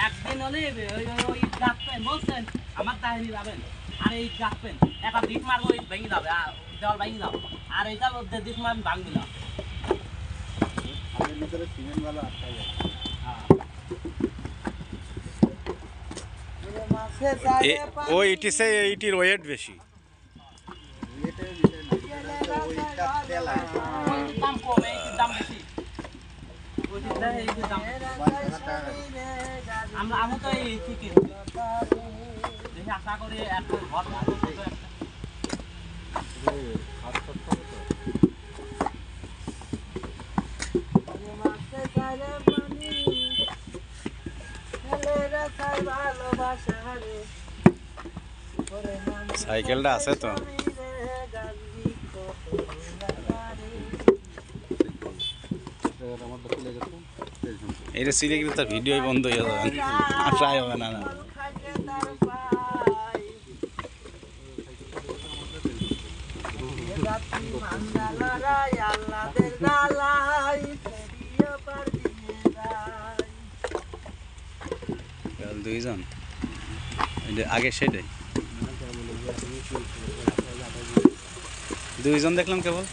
একদিন হলে ওই গাছবেন বলছেন আমার দাহিনী যাবেন আর এই গাছবেন একটা দিক মারবো ওই ভেঙে যাবে আর দেওয়াল ভেঙে যাবে আর এইটা দিক মার ভাঙবি না ভিতরে সিমেন্ট ভালো আটকা যায় ওই ইটিসে এইটির ওয়েট বেশি দাম কম এইটির দাম বেশি আমি তো এই ঠিকই দেখি আশা করি এখন ঘর মতো সাইকেলটা আছে তো এটা সিলে গেলে তার ভিডিওই বন্ধ হয়ে যাবে আশাই হবে না দুইজন আগে সেটাই দুইজন দেখলাম কেবল